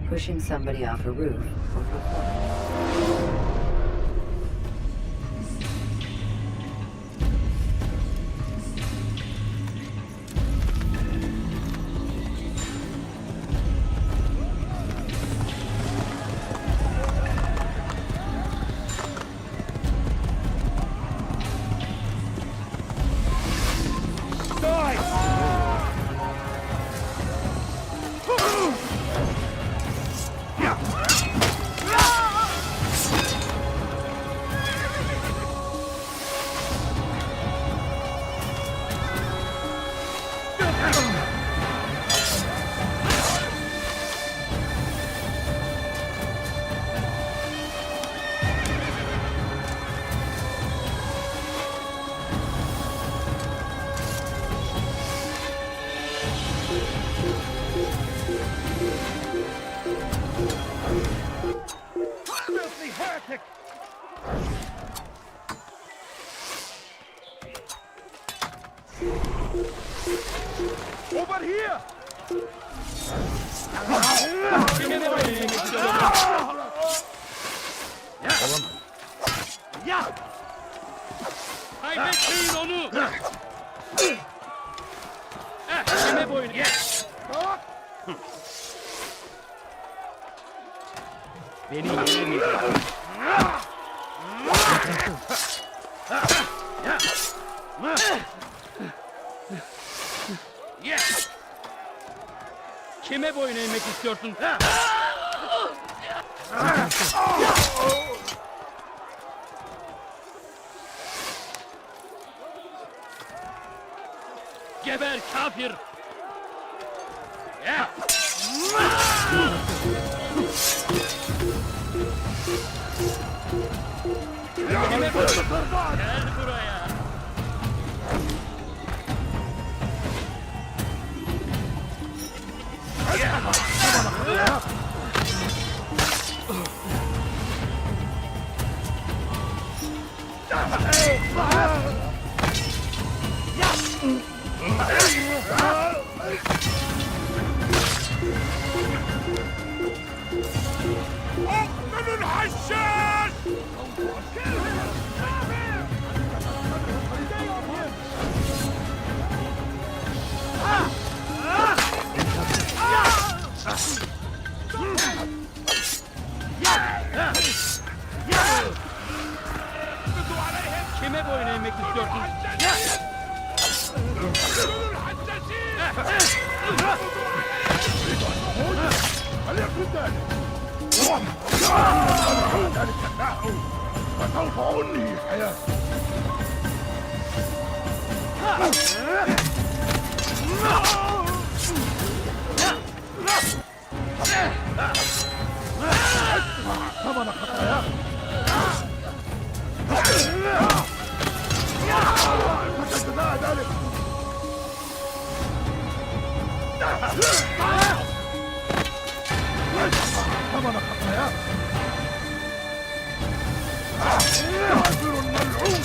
pushing somebody off a roof, or performing. Over here! Kaybetmeyin onu! Kime boyun? Beni yenemeyecek. Kime boyun eğmek istiyorsun? Geber kafir! Kime boyun? Gel buraya! اقتلوا الحشاش! Kime boyun eğmek istiyorsun? فسوف أنهي حياتي. ثمن خطاياك. فجزاء ذلك. ثمن خطاياك. كافر ملعون.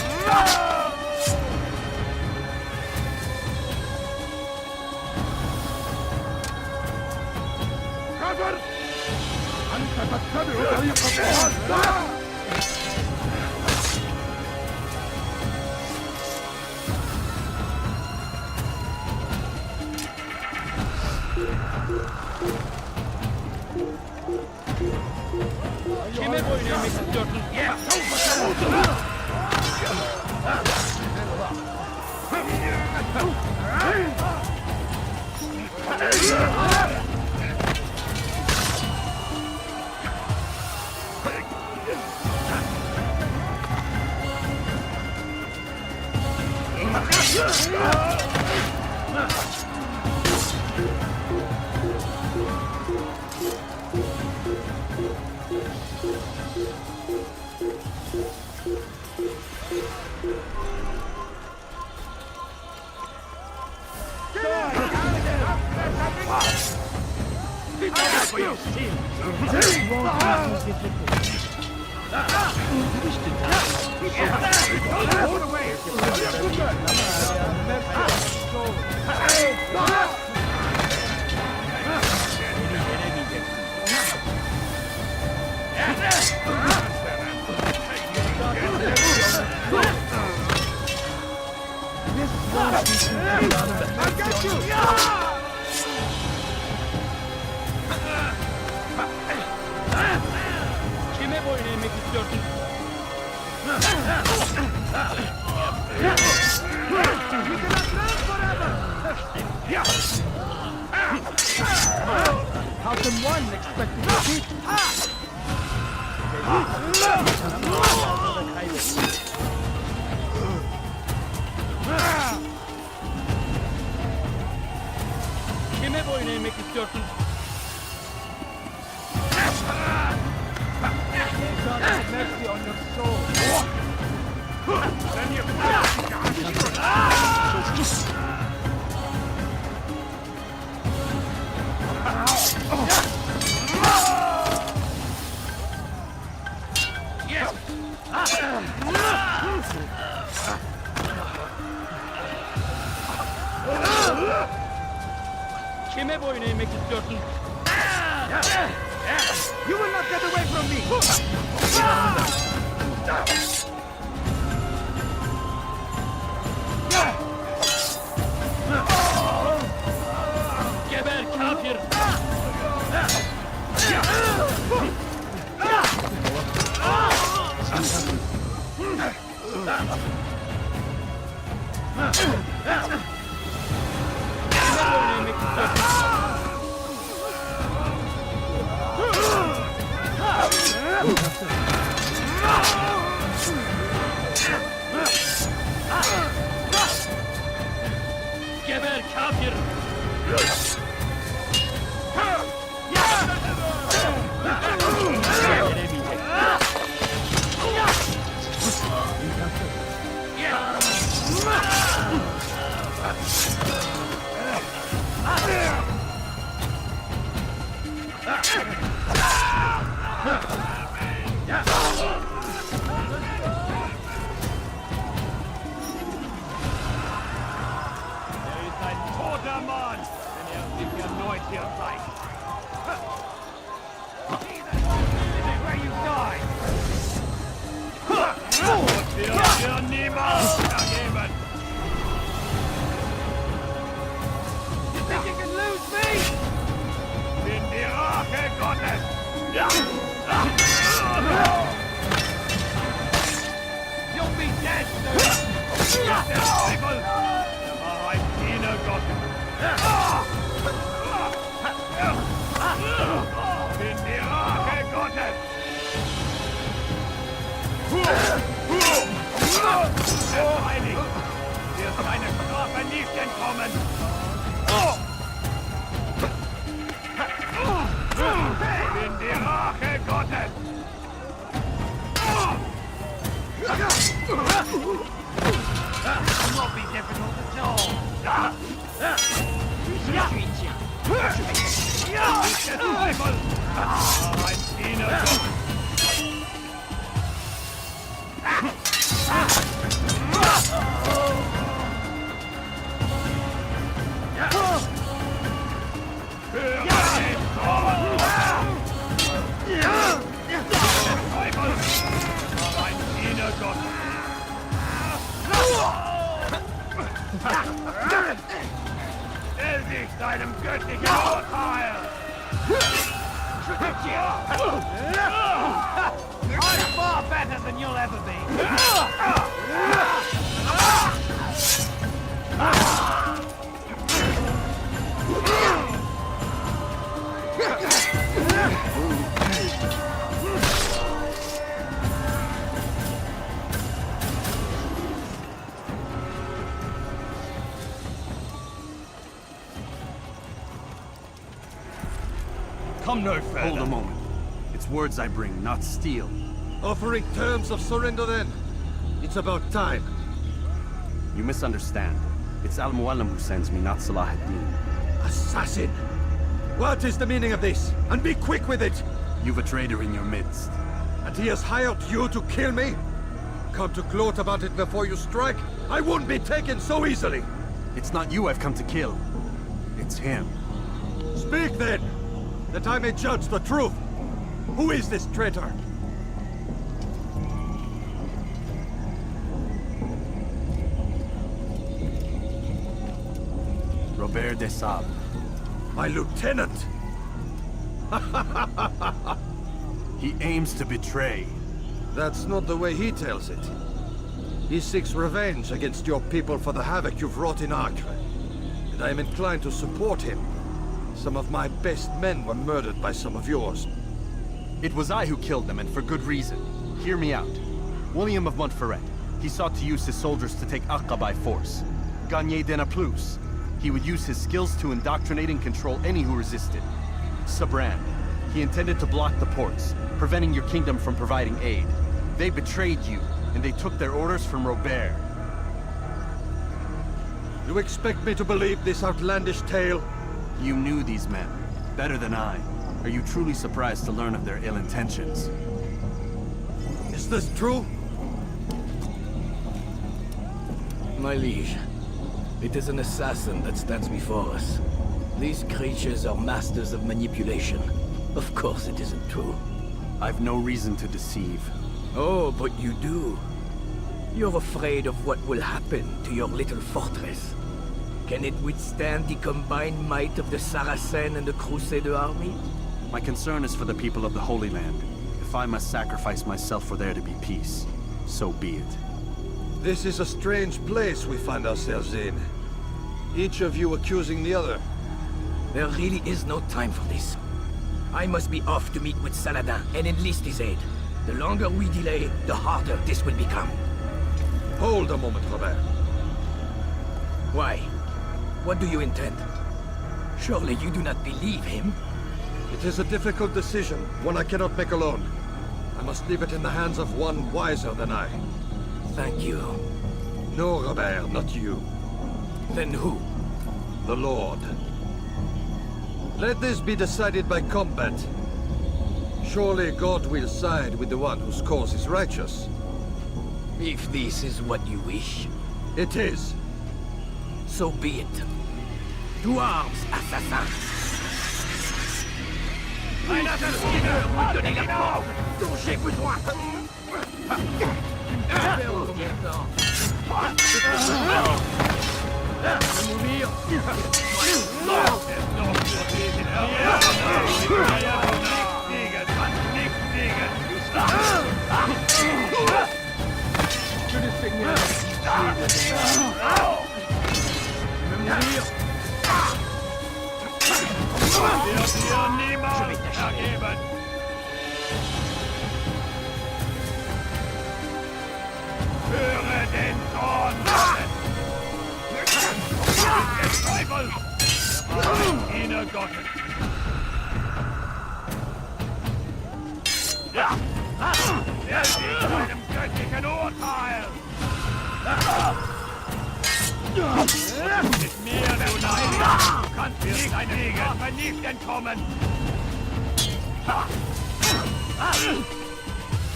كافر أنت تتبع طريق الضلال. Kime boyun eğmek istiyorsun? سوف تموت. I'll get you! Kime boyun eğmek istiyorsun? How can one expect to defeat? Kime boyun eğmek istiyorsun? God have mercy on your soul. Kime boyun eğmek istiyorsun? You will not get away from me! Geber kafir! Kime boyun eğmek istiyorsun? Geber kafir! There is ein toter Mann, wenn sich erneut hier zeigt. This is where you die. Wird dir niemals vergeben. You think you can lose me? Bin die Rache Gottes. You'll be dead soon. Der Teufel. Er ein Diener Gottes. Bin die Rache Gottes. Der Heilig wird seiner Strafe nicht entkommen. Bin die Rache Gottes. It won't be difficult at all. Der Teufel! Ein Diener Gottes! Für den Tod! Der Teufel! Ein Diener Gottes! Stell dich deinem göttlichen Urteil! I'm far better than you'll ever be! Come no further. Hold a moment. It's words I bring, not steel. Offering terms of surrender then? It's about time. You misunderstand. It's Al-Mualim who sends me, not Salah ad-Din. Assassin! What is the meaning of this? And be quick with it! You've a traitor in your midst. And he has hired you to kill me? Come to gloat about it before you strike? I won't be taken so easily! It's not you I've come to kill. It's him. Speak then, that I may judge the truth. Who is this traitor? Robert de Sable. My lieutenant! He aims to betray. That's not the way he tells it. He seeks revenge against your people for the havoc you've wrought in Acre. And I am inclined to support him. Some of my best men were murdered by some of yours. It was I who killed them, and for good reason. Hear me out. William of Montferrat. He sought to use his soldiers to take Acre by force. Gagné de Naplouse. He would use his skills to indoctrinate and control any who resisted. Sabran. He intended to block the ports, preventing your kingdom from providing aid. They betrayed you, and they took their orders from Robert. You expect me to believe this outlandish tale? You knew these men, better than I. Are you truly surprised to learn of their ill intentions? Is this true? My liege, it is an assassin that stands before us. These creatures are masters of manipulation. Of course it isn't true. I've no reason to deceive. Oh, but you do. You're afraid of what will happen to your little fortress. Can it withstand the combined might of the Saracen and the Crusader army? My concern is for the people of the Holy Land. If I must sacrifice myself for there to be peace, so be it. This is a strange place we find ourselves in. Each of you accusing the other. There really is no time for this. I must be off to meet with Saladin and enlist his aid. The longer we delay, the harder this will become. Hold a moment, Robert. Why? What do you intend? Surely you do not believe him? It is a difficult decision, one I cannot make alone. I must leave it in the hands of one wiser than I. Thank you. No, Robert, not you. Then who? The Lord. Let this be decided by combat. Surely God will side with the one whose cause is righteous. If this is what you wish, It is. so be it. To arms, assassin! Ein Assassiner! Donnez-la mort! Dont j'ai besoin! Mourir! Que le Seigneur mourir! Wird dir niemals ergeben! Höre den Zorn! Des Teufels! Ein Diener Gottes! Ja! Er steht seinem göttlichen Urteil! Mit mir, du Nein! Du kannst nicht deinem Strafe nicht entkommen!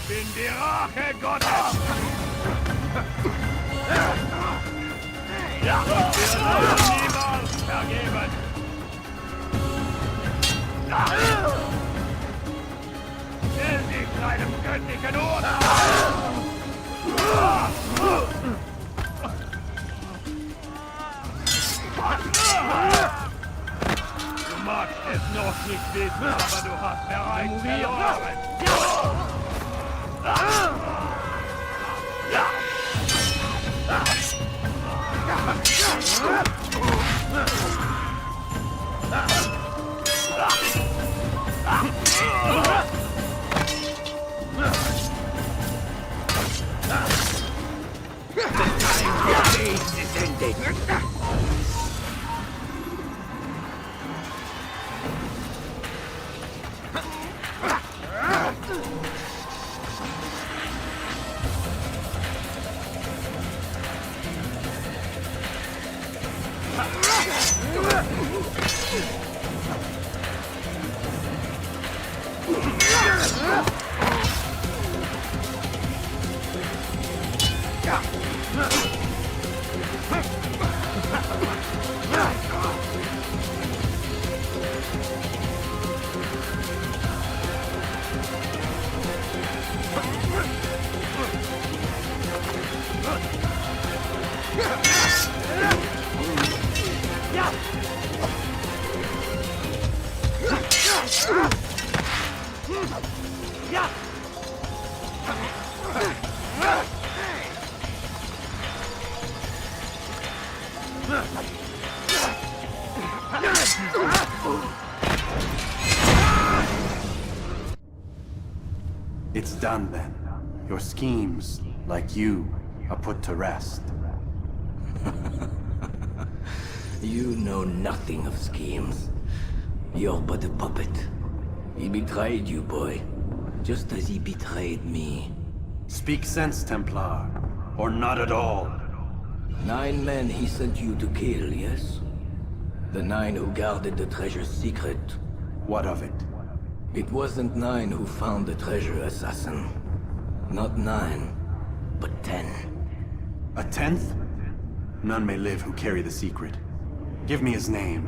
Bin die Rache Gottes! Ja! Wir sollen niemals vergeben! Stell dich deinem göttlichen Urteil! Du magst es noch nicht wissen, aber du hast bereits verloren! Is ended. Ja! It's done then. Your schemes, like you, are put to rest. You know nothing of schemes. You're but a puppet. He betrayed you, boy. Just as he betrayed me. Speak sense, Templar. Or not at all. 9 men he sent you to kill, yes? The 9 who guarded the treasure's secret. What of it? It wasn't 9 who found the treasure, assassin. Not 9, but 10. A 10th? None may live who carry the secret. Give me his name.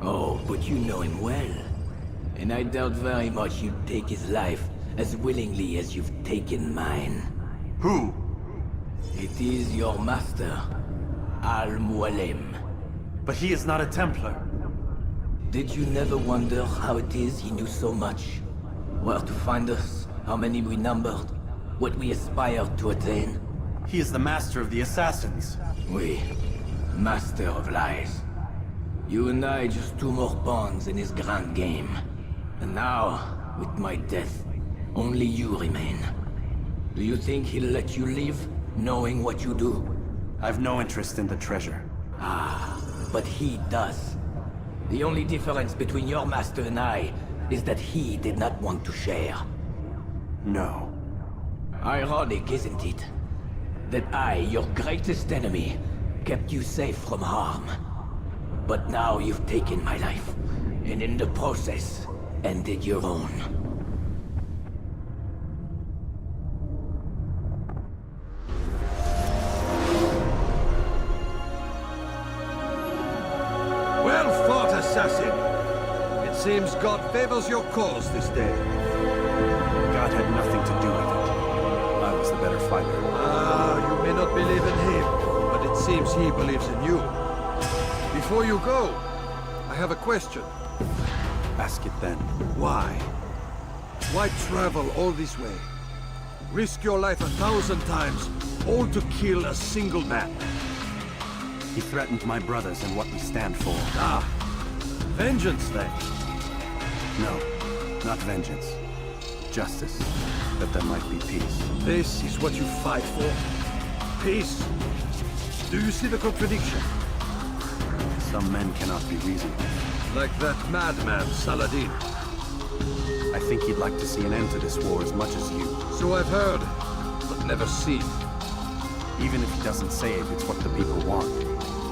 Oh, but you know him well. And I doubt very much you'd take his life as willingly as you've taken mine. Who? It is your master, Al-Mualim. But he is not a Templar. Did you never wonder how it is he knew so much? Where to find us, how many we numbered, what we aspired to attain? He is the master of the assassins. We, master of lies. You and I just 2 more pawns in his grand game. And now, with my death, only you remain. Do you think he'll let you live, knowing what you do? I've no interest in the treasure. Ah, but he does. The only difference between your master and I is that he did not want to share. No. Ironic, isn't it? That I, your greatest enemy, kept you safe from harm. But now you've taken my life, and in the process, ended your own. Well fought, assassin. It seems God favors your cause this day. God had nothing to do with it. I was the better fighter. Ah, you may not believe in him, but it seems he believes in you. Before you go, I have a question. Ask it then. Why? Why travel all this way? Risk your life 1,000 times, all to kill a single man. He threatened my brothers and what we stand for. Ah, vengeance then. No, not vengeance. Justice, that there might be peace. This is what you fight for? Peace? Do you see the contradiction? Some men cannot be reasonable. Like that madman, Saladin. I think he'd like to see an end to this war as much as you. So I've heard, but never seen. Even if he doesn't say it, it's what the people want.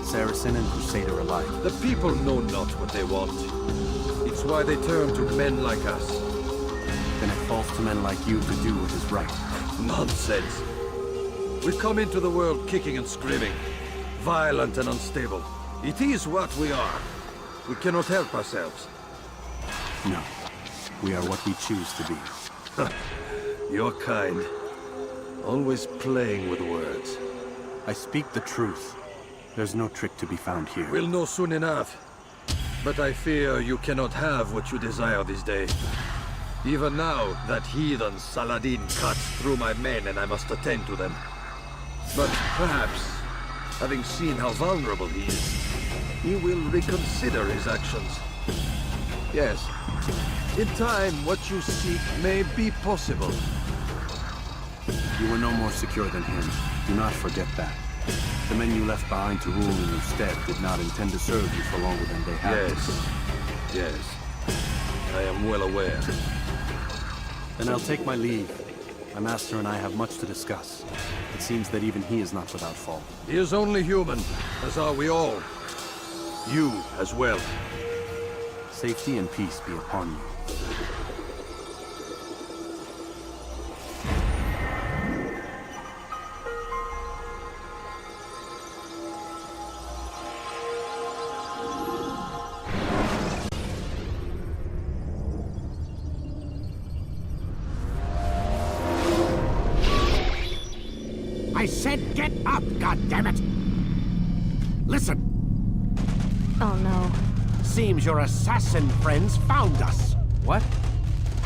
Saracen and Crusader alike. The people know not what they want. It's why they turn to men like us. Then it falls to men like you to do what is right. Nonsense. We come into the world kicking and screaming, violent and unstable. It is what we are. We cannot help ourselves. No. We are what we choose to be. Your kind. Always playing with words. I speak the truth. There's no trick to be found here. We'll know soon enough. But I fear you cannot have what you desire this day. Even now, that heathen Saladin cuts through my men and I must attend to them. But perhaps, having seen how vulnerable he is, he will reconsider his actions. Yes, in time, what you seek may be possible. You were no more secure than him. Do not forget that. The men you left behind to rule in your stead did not intend to serve you for longer than they had. Yes. I am well aware. Then I'll take my leave. My master and I have much to discuss. It seems that even he is not without fault. He is only human, as are we all. You as well. Safety and peace be upon you. I said get up, goddammit! Listen, Oh no. seems your assassin friends found us. What?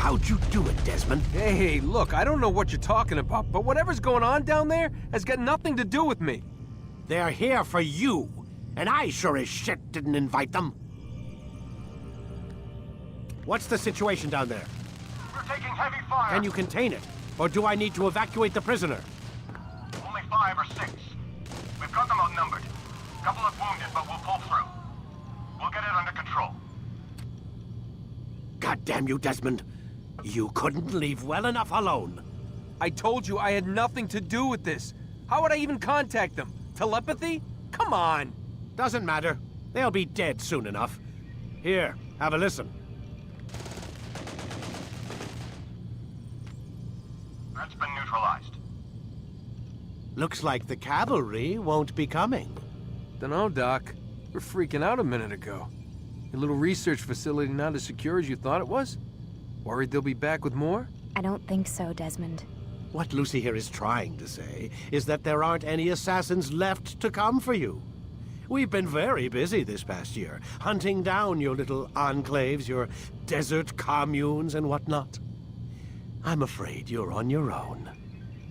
How'd you do it, Desmond? Hey, look, I don't know what you're talking about, but whatever's going on down there has got nothing to do with me. They're here for you, and I sure as shit didn't invite them. What's the situation down there? We're taking heavy fire. Can you contain it? Or do I need to evacuate the prisoner? Only 5 or 6. We've got them outnumbered. Couple of wounded, but we'll pull through. We'll get it under control. God damn you, Desmond. You couldn't leave well enough alone. I told you I had nothing to do with this. How would I even contact them? Telepathy? Come on. Doesn't matter. They'll be dead soon enough. Here, have a listen. Threat's been neutralized. Looks like the cavalry won't be coming. Dunno, Doc. We're freaking out a minute ago. Your little research facility not as secure as you thought it was? Worried they'll be back with more? I don't think so, Desmond. What Lucy here is trying to say is that there aren't any assassins left to come for you. We've been very busy this past year, hunting down your little enclaves, your desert communes and whatnot. I'm afraid you're on your own.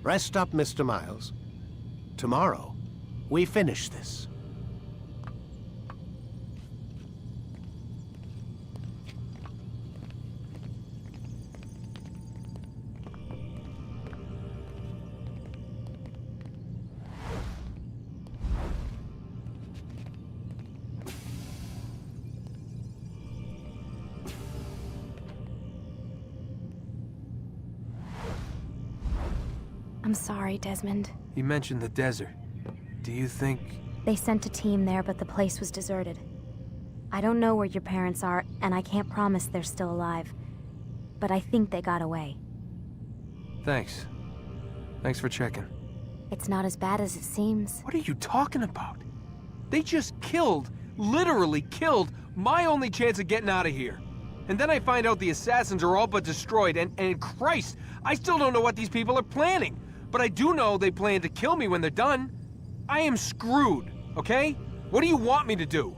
Rest up, Mr. Miles. Tomorrow, we finish this. I'm sorry, Desmond. You mentioned the desert. Do you think... They sent a team there, but the place was deserted. I don't know where your parents are, and I can't promise they're still alive. But I think they got away. Thanks. Thanks for checking. It's not as bad as it seems. What are you talking about? They just killed, literally killed, my only chance of getting out of here. And then I find out the assassins are all but destroyed, and Christ, I still don't know what these people are planning. But I do know they plan to kill me when they're done. I am screwed, okay? What do you want me to do?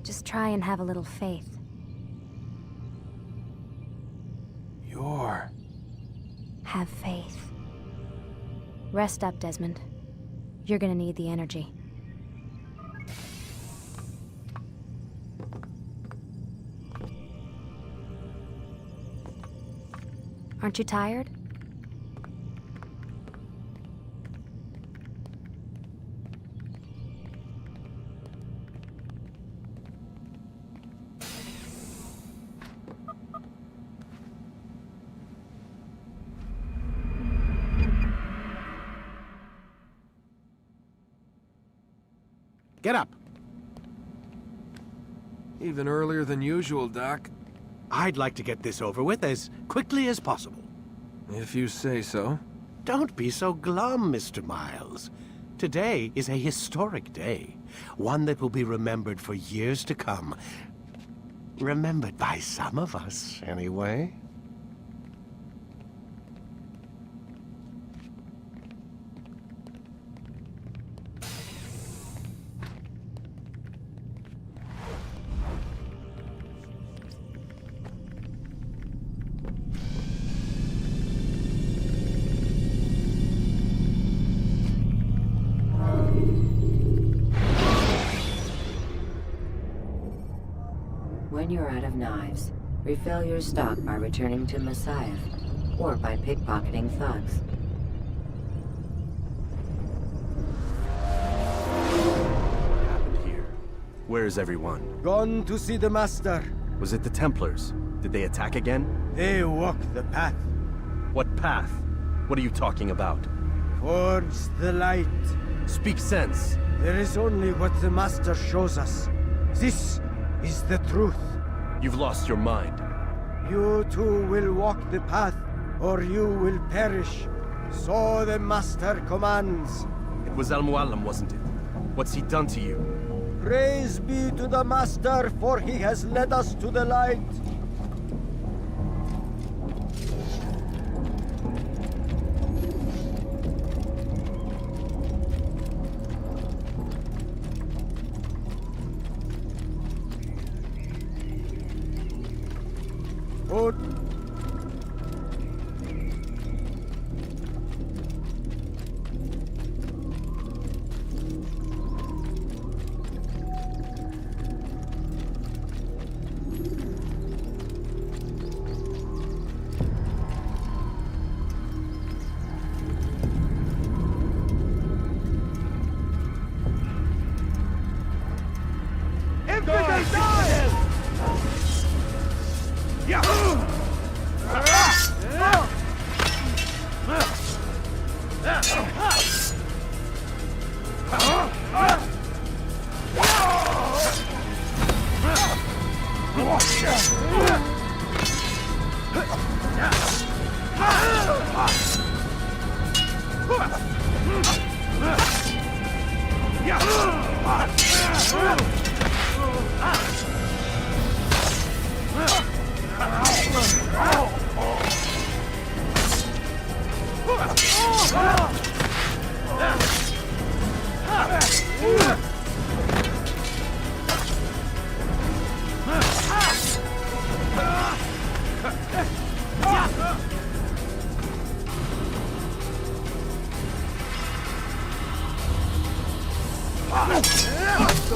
Just try and have a little faith. Have faith. Rest up, Desmond. You're gonna need the energy. Aren't you tired? Get up. Even earlier than usual, Doc. I'd like to get this over with as quickly as possible. If you say so. Don't be so glum, Mr. Miles. Today is a historic day. One that will be remembered for years to come. Remembered by some of us, anyway. When you're out of knives, refill your stock by returning to Messiah, or by pickpocketing thugs. What happened here? Where is everyone? Gone to see the Master. Was it the Templars? Did they attack again? They walk the path. What path? What are you talking about? Towards the light. Speak sense. There is only what the Master shows us. This is the truth. You've lost your mind. You too will walk the path, or you will perish. So the Master commands. It was Al-Mualim, wasn't it? What's he done to you? Praise be to the Master, for he has led us to the light.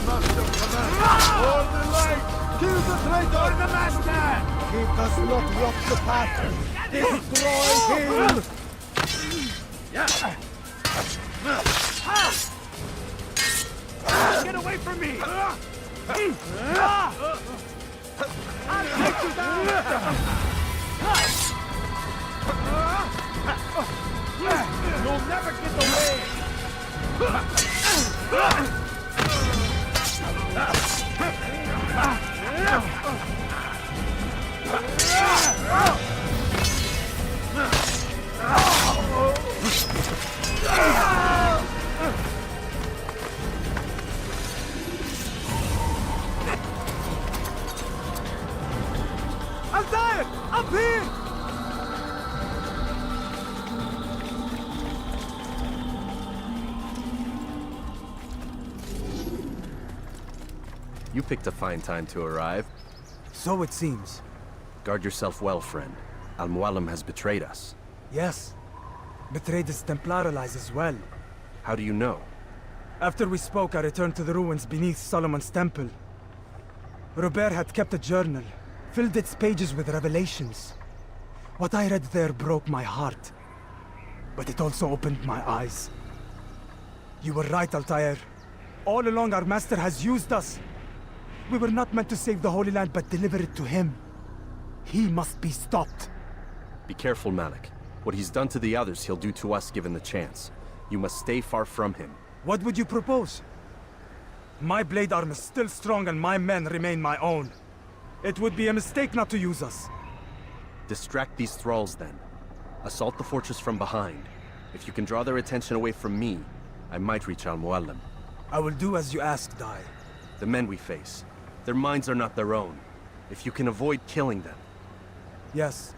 master commands. For the light! Kill the traitor! For the master! He does not walk the path. Destroy him! Get away from me! I'll take you down! You'll never get away! Altair! Up here! You picked a fine time to arrive. So it seems. Guard yourself well, friend. Al-Mualim has betrayed us. Yes. Betrayed his Templar allies as well. How do you know? After we spoke, I returned to the ruins beneath Solomon's temple. Robert had kept a journal, filled its pages with revelations. What I read there broke my heart. But it also opened my eyes. You were right, Altair. All along our master has used us. We were not meant to save the Holy Land, but deliver it to him. He must be stopped. Be careful, Malik. What he's done to the others, he'll do to us given the chance. You must stay far from him. What would you propose? My blade arm is still strong and my men remain my own. It would be a mistake not to use us. Distract these thralls, then. Assault the fortress from behind. If you can draw their attention away from me, I might reach Al-Mualim. I will do as you ask, Dai. The men we face, their minds are not their own. If you can avoid killing them. Yes.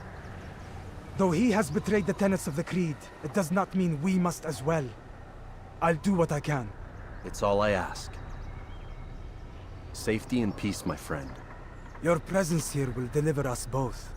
Though he has betrayed the tenets of the Creed, it does not mean we must as well. I'll do what I can. It's all I ask. Safety and peace, my friend. Your presence here will deliver us both.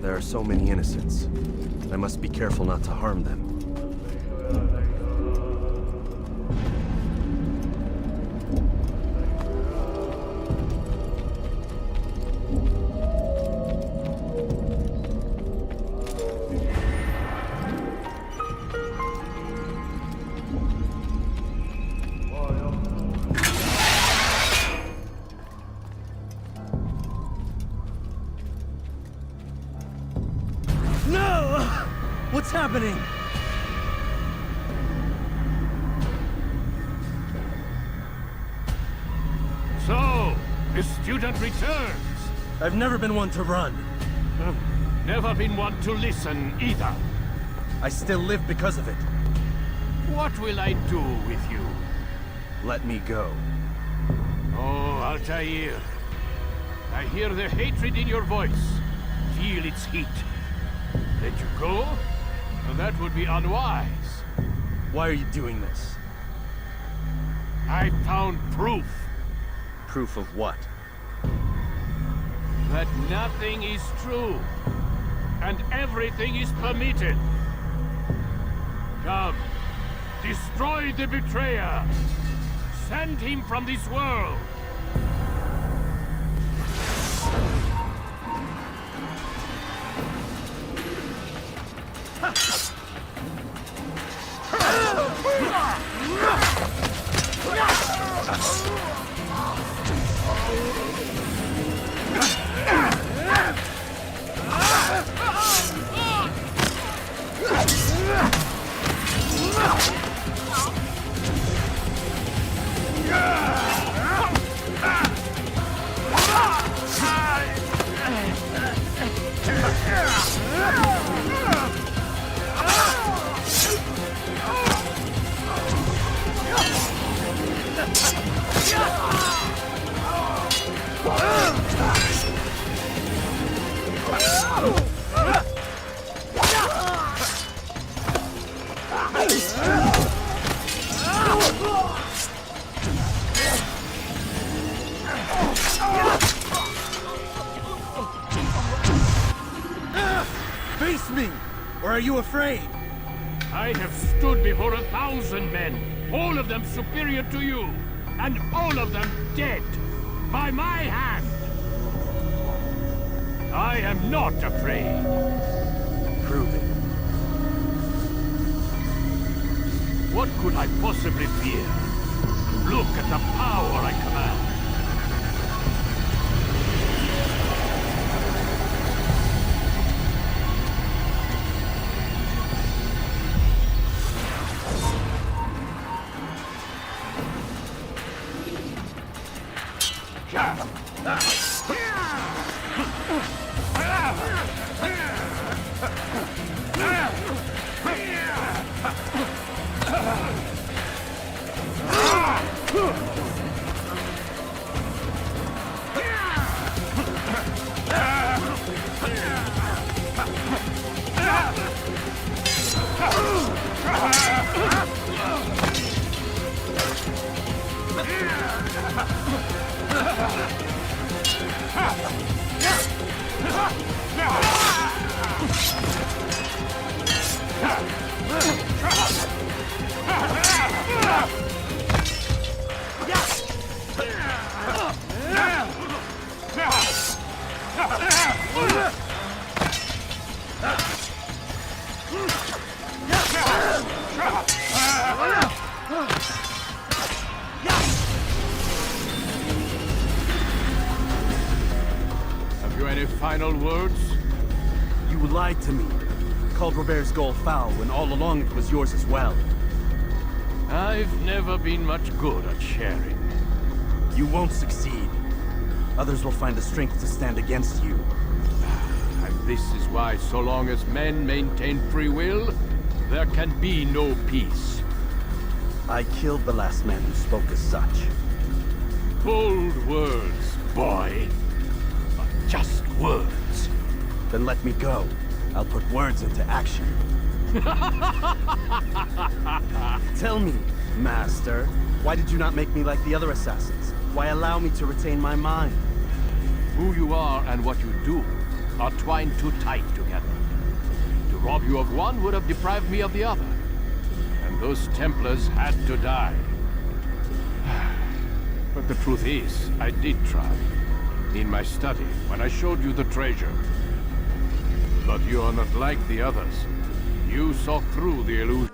There are so many innocents. I must be careful not to harm them. What's happening? So, the student returns. I've never been one to run. Never been one to listen either. I still live because of it. What will I do with you? Let me go. Oh, Altair. I hear the hatred in your voice. Feel its heat. Let you go? Well, that would be unwise. Why are you doing this? I found proof. Proof of what? That nothing is true. And everything is permitted. Come. Destroy the betrayer. Send him from this world. Face me! Or are you afraid? I have stood before 1,000 men, all of them superior to you, and all of them dead, by my hand. I am not afraid. Prove it. What could I possibly fear? Look at the power I command. Have you any final words? You lied to me. Called Robert's goal foul when all along it was yours as well. I've never been much good at sharing. You won't succeed. Others will find the strength to stand against you. And this is why, so long as men maintain free will, there can be no peace. I killed the last man who spoke as such. Bold words, boy. But just words. Then let me go. I'll put words into action. Tell me, Master, why did you not make me like the other assassins? Why allow me to retain my mind? Who you are and what you do are twined too tight together. To rob you of one would have deprived me of the other. And those Templars had to die. But the truth is, I did try. In my study, when I showed you the treasure. But you are not like the others. You saw through the illusion.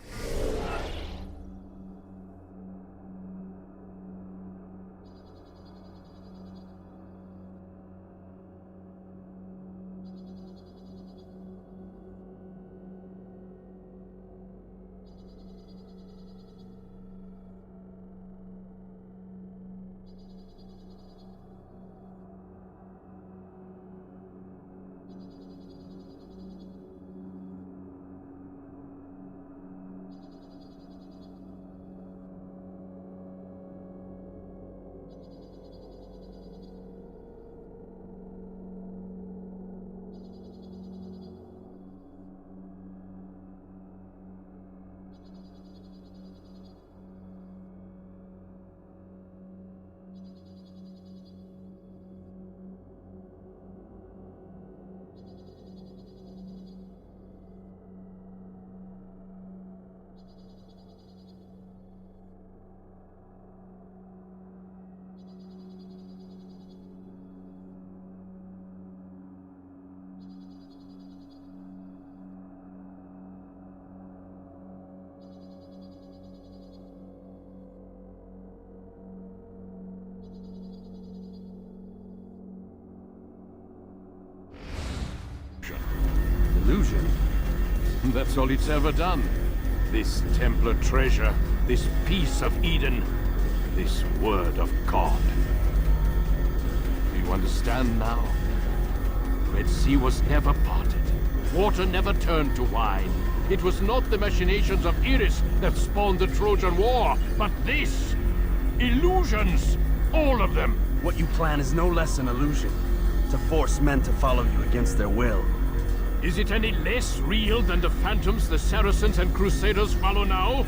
Illusion? That's all it's ever done. This Templar treasure, this piece of Eden, this word of God. Do you understand now? Red Sea was never parted. Water never turned to wine. It was not the machinations of Iris that spawned the Trojan War, but this! Illusions! All of them! What you plan is no less an illusion. To force men to follow you against their will. Is it any less real than the phantoms the Saracens and Crusaders follow now?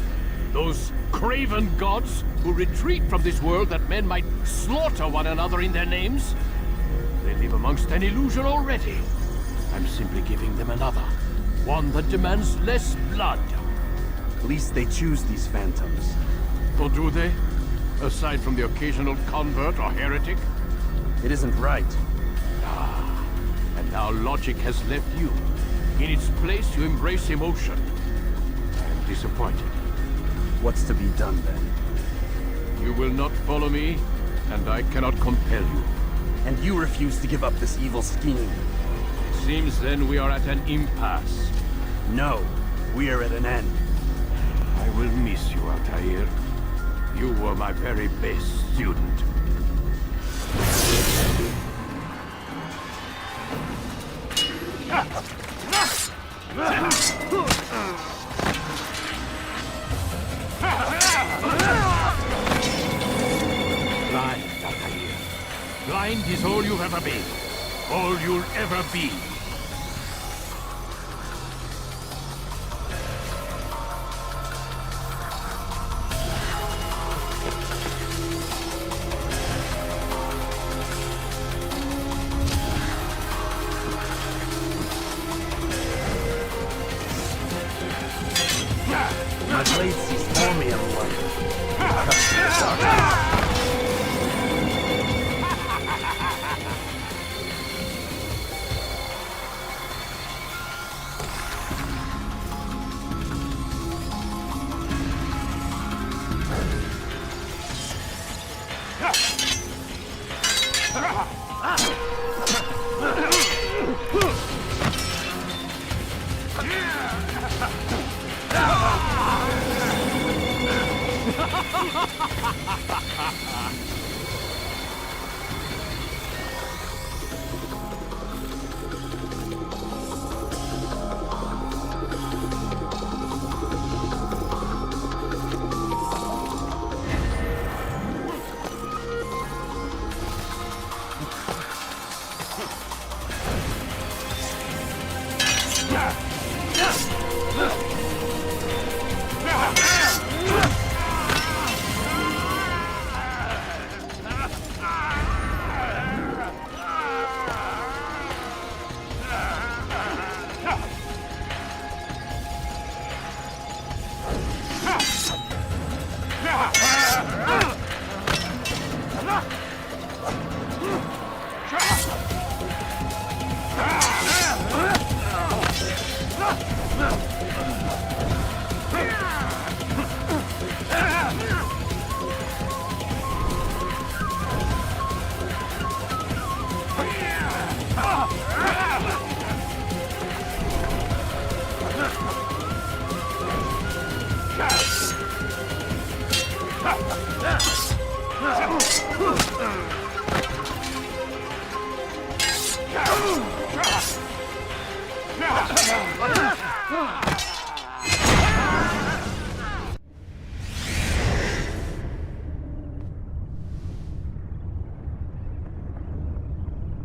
Those craven gods who retreat from this world that men might slaughter one another in their names? They live amongst an illusion already. I'm simply giving them another. One that demands less blood. At least they choose these phantoms. Or do they? Aside from the occasional convert or heretic? It isn't right. Ah, and now logic has left you. In its place, you embrace emotion. I'm disappointed. What's to be done then? You will not follow me, and I cannot compel you. And you refuse to give up this evil scheme. Seems then we are at an impasse. No, we are at an end. I will miss you, Altair. You were my very best student. Blind, Altair. Blind is all you've ever been. All you'll ever be. My blade sees more me in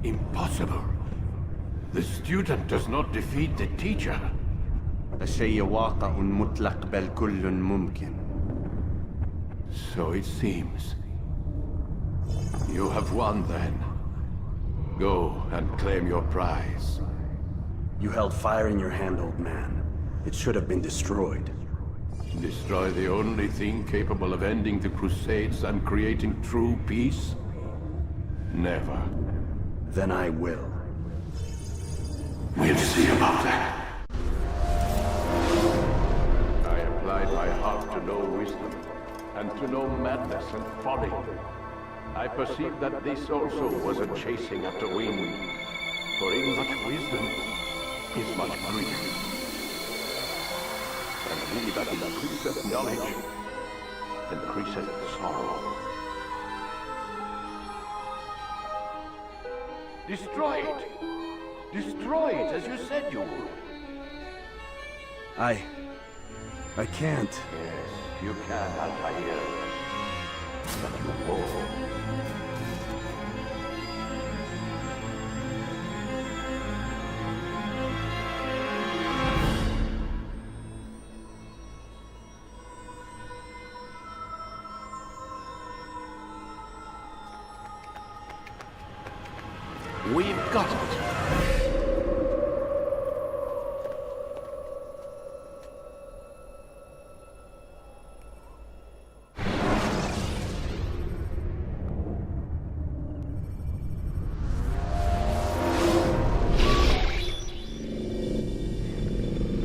Impossible. The student does not defeat the teacher. الشيء واقع مطلق بل كل ممكن. So it seems. You have won then. Go and claim your prize. You held fire in your hand, old man. It should have been destroyed. Destroy the only thing capable of ending the Crusades and creating true peace? Never. Then I will. We'll see about that. I applied my heart to know wisdom, and to know madness and folly. I perceived that this also was a chasing after wind, for in much wisdom is much grief. And he that increaseth knowledge increaseth sorrow. Destroy it! Destroy it, as you said you would. I can't. Yes, you can, Altair. But you won't. We've got it.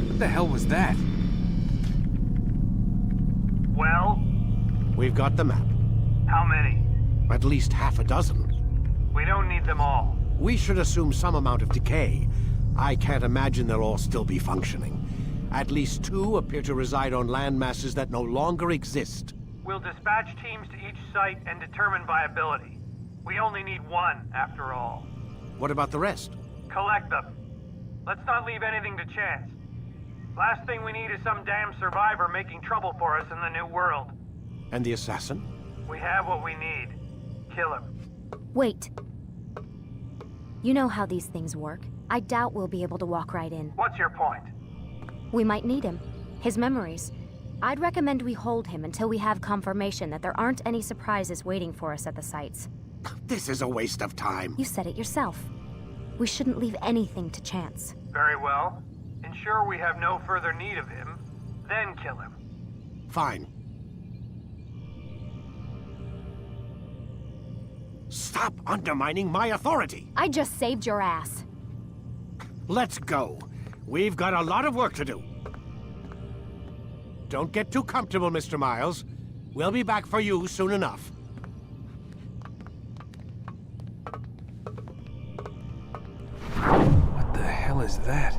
What the hell was that? Well, We've got the map. how many? At least half a dozen. We don't need them all. We should assume some amount of decay. I can't imagine they'll all still be functioning. At least 2 appear to reside on land masses that no longer exist. We'll dispatch teams to each site and determine viability. We only need 1, after all. What about the rest? Collect them. Let's not leave anything to chance. Last thing we need is some damn survivor making trouble for us in the new world. And the assassin? We have what we need. Kill him. Wait. You know how these things work. I doubt we'll be able to walk right in. What's your point? We might need him. His memories. I'd recommend we hold him until we have confirmation that there aren't any surprises waiting for us at the sites. This is a waste of time. You said it yourself. We shouldn't leave anything to chance. Very well. Ensure we have no further need of him, then kill him. Fine. Stop undermining my authority! I just saved your ass. Let's go. We've got a lot of work to do. Don't get too comfortable, Mr. Miles. We'll be back for you soon enough. What the hell is that?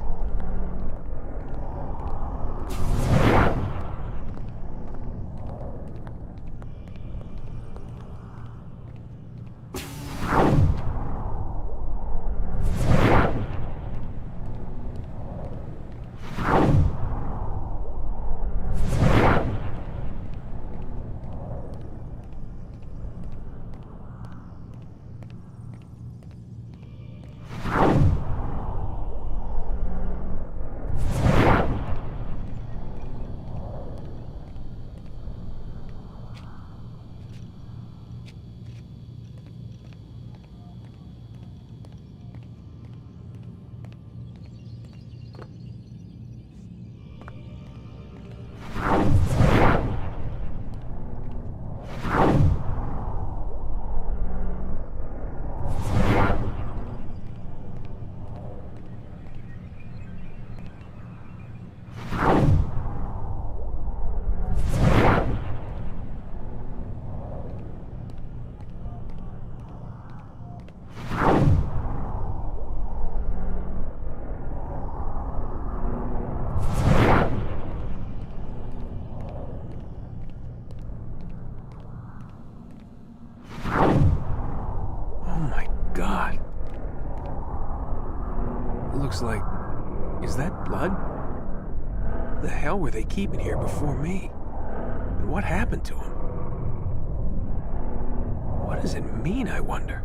God. Looks like... Is that blood? What the hell were they keeping here before me? And what happened to him? What does it mean, I wonder?